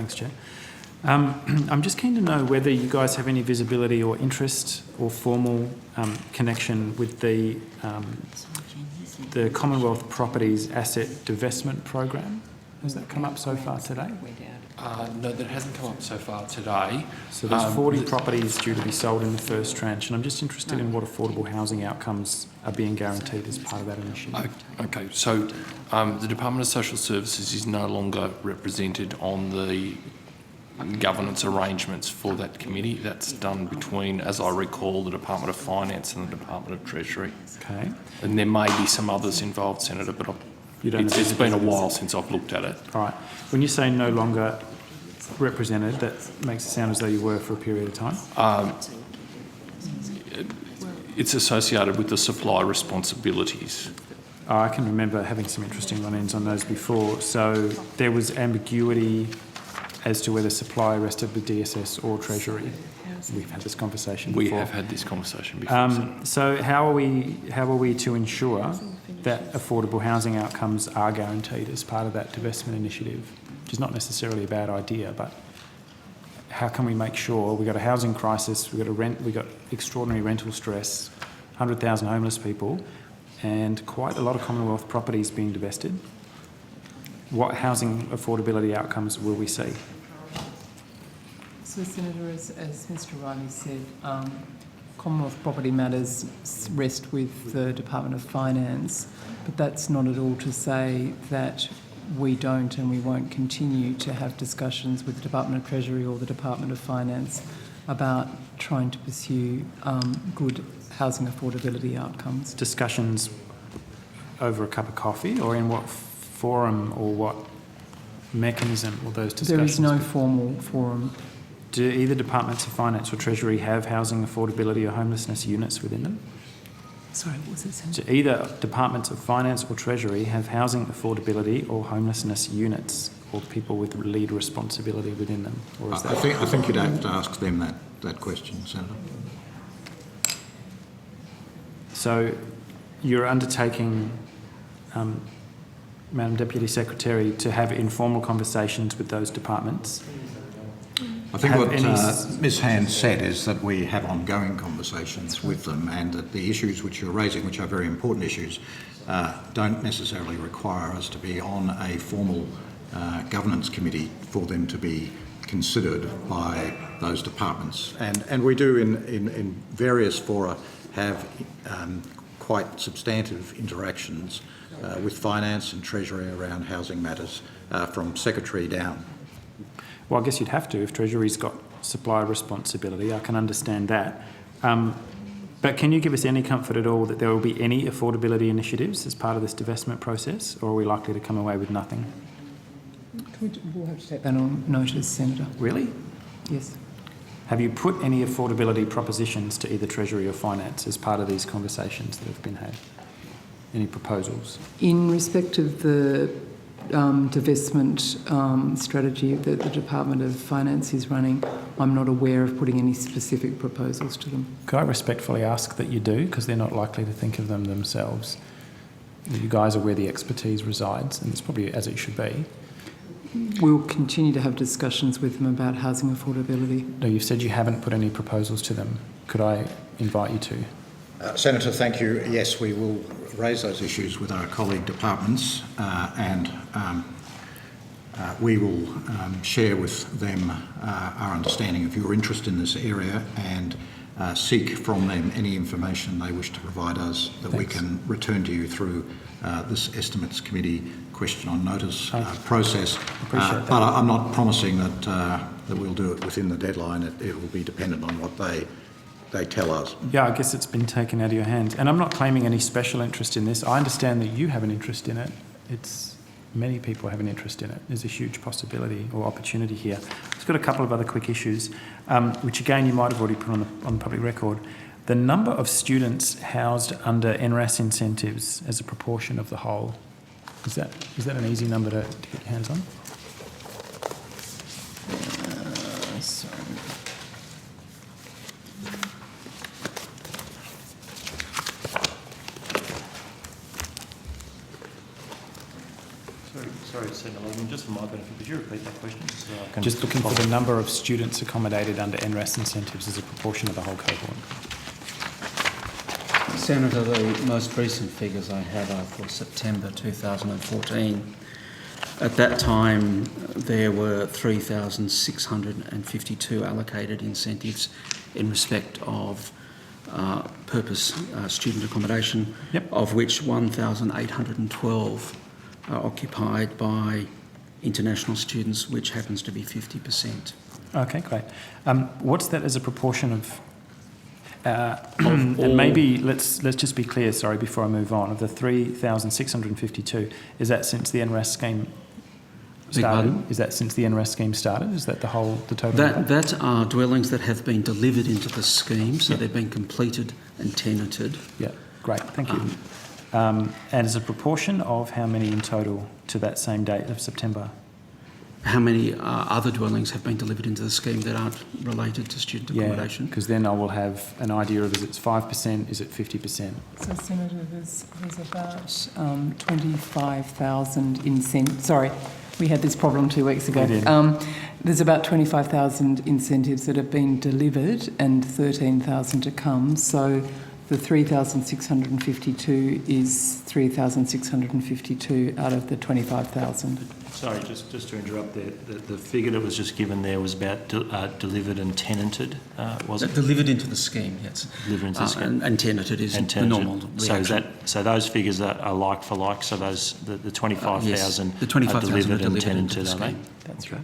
Thanks, Chair. I'm just keen to know whether you guys have any visibility or interest or formal connection with the Commonwealth Properties Asset Divestment Program. Has that come up so far today? No, that hasn't come up so far today. So there's 40 properties due to be sold in the first tranche, and I'm just interested in what affordable housing outcomes are being guaranteed as part of that initiative. Okay, so the Department of Social Services is no longer represented on the governance arrangements for that committee. That's done between, as I recall, the Department of Finance and the Department of Treasury. Okay. And there may be some others involved, Senator, but it's been a while since I've looked at it. All right. When you say no longer represented, that makes it sound as though you were for a period of time? It's associated with the supply responsibilities. I can remember having some interesting run-ins on those before. So there was ambiguity as to whether supply rested with DSS or Treasury. We've had this conversation before. We have had this conversation before. So how are we to ensure that affordable housing outcomes are guaranteed as part of that divestment initiative? Which is not necessarily a bad idea, but how can we make sure we've got a housing crisis, we've got extraordinary rental stress, 100,000 homeless people, and quite a lot of Commonwealth properties being divested? What housing affordability outcomes will we see? So, Senator, as Mr Riley said, Commonwealth property matters rest with the Department of Finance, but that's not at all to say that we don't and we won't continue to have discussions with the Department of Treasury or the Department of Finance about trying to pursue good housing affordability outcomes. Discussions over a cup of coffee, or in what forum or what mechanism will those discussions There is no be? formal forum. Do either Departments of Finance or Treasury have housing affordability or homelessness units within them? Sorry, what was it, Senator? Do either Departments of Finance or Treasury have housing affordability or homelessness units or people with lead responsibility within them? Or is I think you'd have to ask them that question, Senator. So you're undertaking, Madam Deputy Secretary, to have informal conversations with those departments? I think what Ms Hand said is that we have ongoing conversations with them, and that the issues which you're raising, which are very important issues, don't necessarily require us to be on a formal governance committee for them to be considered by those departments. And we do in various fora have quite substantive interactions with Finance and Treasury around housing matters from Secretary down. Well, I guess you'd have to if Treasury's got supply responsibility. I can understand that. But can you give us any comfort at all that there will be any affordability initiatives as part of this divestment process, or are we likely to come away with nothing? We'll have to take that on notice, Senator. Really? Yes. Have you put any affordability propositions to either Treasury or Finance as part of these conversations that have been had? Any proposals? In respect of the divestment strategy that the Department of Finance is running, I'm not aware of putting any specific proposals to them. Could I respectfully ask that you do, because they're not likely to think of them themselves? You guys are where the expertise resides, and it's probably as it should be. We'll continue to have discussions with them about housing affordability. No, you've said you haven't put any proposals to them. Could I invite you to? Senator, thank you. Yes, we will raise those issues with our colleague departments and we will share with them our understanding of your interest in this area and seek from them any information they wish to provide us that we can return to you through this Estimates Committee question on notice process. Appreciate that. But I'm not promising that we'll do it within the deadline. It will be dependent on what they tell us. Yeah, I guess it's been taken out of your hands. And I'm not claiming any special interest in this. I understand that you have an interest in it. Many people have an interest in it. There's a huge possibility or opportunity here. I've got a couple of other quick issues, which again you might have already put on the public record. The number of students housed under NRAS incentives as a proportion of the whole, is that an easy number to get your hands on? Sorry, Senator Ludlam, just for my benefit, could you repeat that question? So I can Just looking for follow. the number of students accommodated under NRAS incentives as a proportion of the whole cohort. Senator, the most recent figures I have are for September 2014. At that time, there were 3,652 allocated incentives in respect of purpose student accommodation, Yep. of which 1,812 are occupied by international students, which happens to be 50%. Okay, great. What's that as a proportion of? And maybe let's just be clear. Sorry, before I move on, of the 3,652, is that since the NRAS scheme started? Is that since the NRAS scheme started? Is that the total? That are dwellings that have been delivered into the scheme, so they've been completed and tenanted. Yeah, great. Thank you. And as a proportion of how many in total to that same date of September? How many other dwellings have been delivered into the scheme that aren't related to student accommodation? Because then I will have an idea of is it 5%, is it 50%? So, Senator, there's about 25,000 incentives. Sorry, we had this problem 2 weeks ago. We did. There's about 25,000 incentives that have been delivered and 13,000 to come. So the 3,652 is 3,652 out of the 25,000. Sorry, just to interrupt there, the figure that was just given there was about delivered and tenanted, was it? Delivered into the scheme, yes. Delivered into the scheme. And tenanted is And the tenanted. normal So reaction. so those figures are like for like. So those the 25,000 yes, the 25,000 are delivered and into tenanted, the are they? scheme. That's right.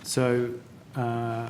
So I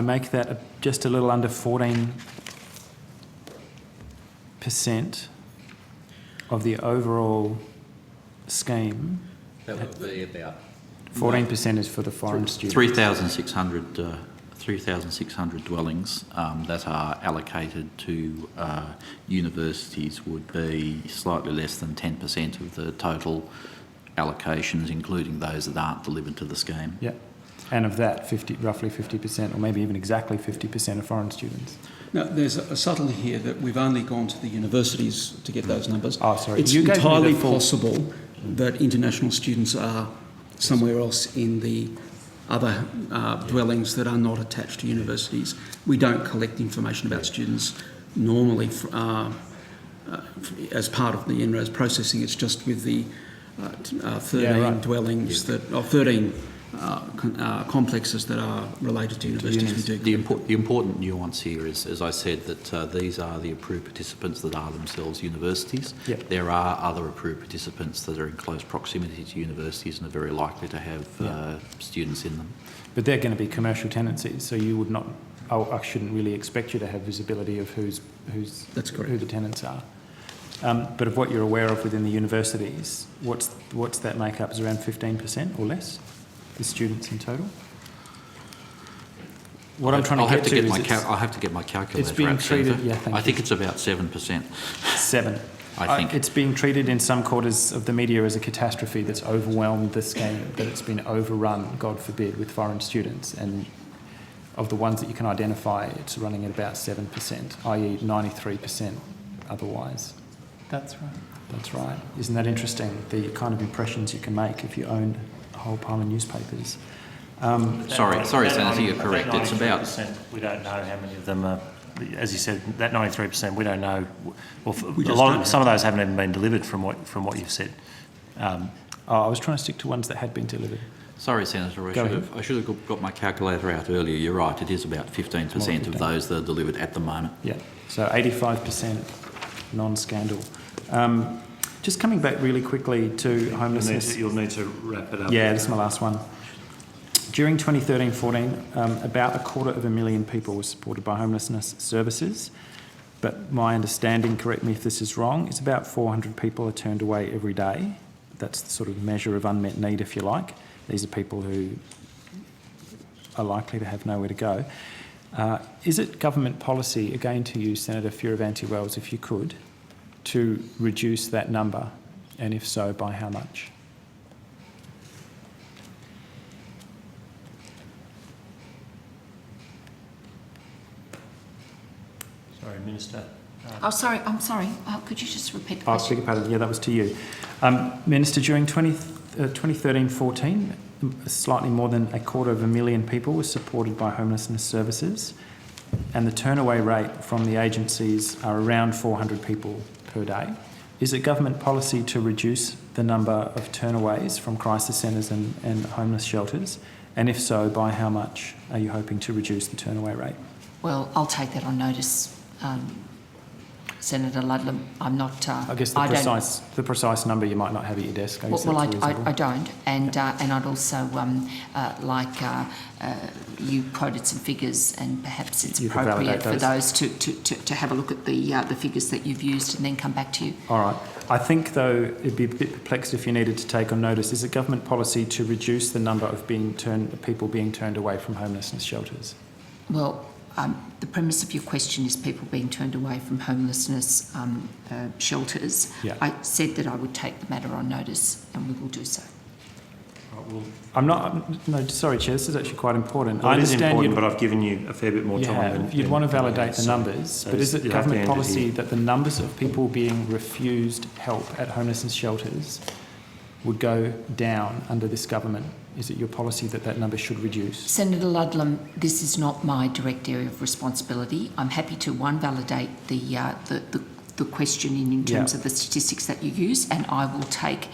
make that just a little under 14% of the overall scheme. That would be about 14% is for the foreign students. 3,600 dwellings that are allocated to universities would be slightly less than 10% of the total allocations, including those that aren't delivered to the scheme. Yeah. And of that, roughly 50%, or maybe even exactly 50% are foreign students. Now, there's a subtlety here that we've only gone to the universities to get those numbers. Oh, sorry. It's You gave me the entirely full- possible that international students are somewhere else in the other dwellings that are not attached to universities. We don't collect information about students normally as part of the NRAS processing. It's just with the 13 dwellings or 13 complexes that are related to universities. We do The important nuance here is, as I said, that these are the approved participants that are themselves universities. Yep. There are other approved participants that are in close proximity to universities and are very likely to have students in them. But they're going to be commercial tenancies, so you would not. I shouldn't really expect you to have visibility of That's correct. who the tenants are. But of what you're aware of within the universities, what's that make up? Is it around 15% or less? The students in total. What I'm trying to get to is I'll have to get my calculator. it's being out, treated. Senator. Yeah, thank I you. think it's about 7%. 7. I think. It's being treated in some quarters of the media as a catastrophe that's overwhelmed the scheme, that it's been overrun, God forbid, with foreign students. And of the ones that you can identify, it's running at about 7%, i.e. 93% otherwise. That's right. That's right. Isn't that interesting, the kind of impressions you can make if you own a whole pile of newspapers? Sorry, Senator, you're correct. It's about... 93%, we don't know how many of them are, as you said, that 93%, we don't know. Well, some of those haven't even been delivered from what you've said. I was trying to stick to ones that had been delivered. Sorry, Senator, I should have got my calculator out earlier. You're right, it is about 15% of those that are delivered at the moment. Yeah, so 85% non-scandal. Just coming back really quickly to homelessness. You'll need to wrap it up. Yeah, this is my last one. During 2013-14, about 250,000 people were supported by homelessness services, but my understanding, correct me if this is wrong, is about 400 people are turned away every day. That's the sort of measure of unmet need, if you like. These are people who are likely to have nowhere to go. Is it government policy, again to you, Senator Fierravanti-Wells, if you could, to reduce that number, and if so, by how much? Sorry, Minister. Oh, sorry, I'm sorry. Could you just repeat the Oh, question? beg your pardon. Yeah, that was to you. Minister, during 2013-14, slightly more than 250,000 people were supported by homelessness services, and the turnaway rate from the agencies are around 400 people per day. Is it government policy to reduce the number of turnaways from crisis centres and homeless shelters? And if so, by how much are you hoping to reduce the turnaway rate? Well, I'll take that on notice, Senator Ludlam. I'm not. I guess the precise number you might not have at your desk. I don't, and I'd also like you quoted some figures, and perhaps it's appropriate for those to have a look at the figures that you've used, and then come back to you. All right. I think though it'd be a bit perplexed if you needed to take on notice. Is it government policy to reduce the number of people being turned away from homelessness shelters? Well. The premise of your question is people being turned away from homelessness shelters. Yeah. I said that I would take the matter on notice, and we will do so. I'm not. No, sorry, Chair. This is actually quite important. Well, I it is understand important, but I've given you a fair bit more time. You'd want to validate the numbers, but is it government policy that the numbers of people being refused help at homelessness shelters would go down under this government? Is it your policy that that number should reduce? Senator Ludlam, this is not my direct area of responsibility. I'm happy to, validate the question in terms of the statistics that you use, and I will take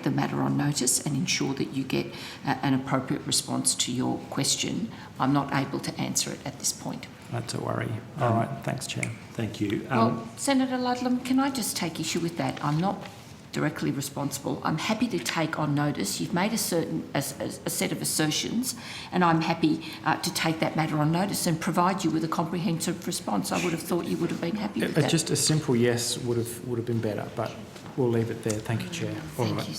the matter on notice and ensure that you get an appropriate response to your question. I'm not able to answer it at this point. That's a worry. All right. Thanks, Chair. Thank you. Well, Senator Ludlam, can I just take issue with that? I'm not directly responsible. I'm happy to take on notice. You've made a set of assertions, and I'm happy to take that matter on notice and provide you with a comprehensive response. I would have thought you would have been happy with that. Just a simple yes would have been better, but we'll leave it there. Thank you, Chair. Thank you.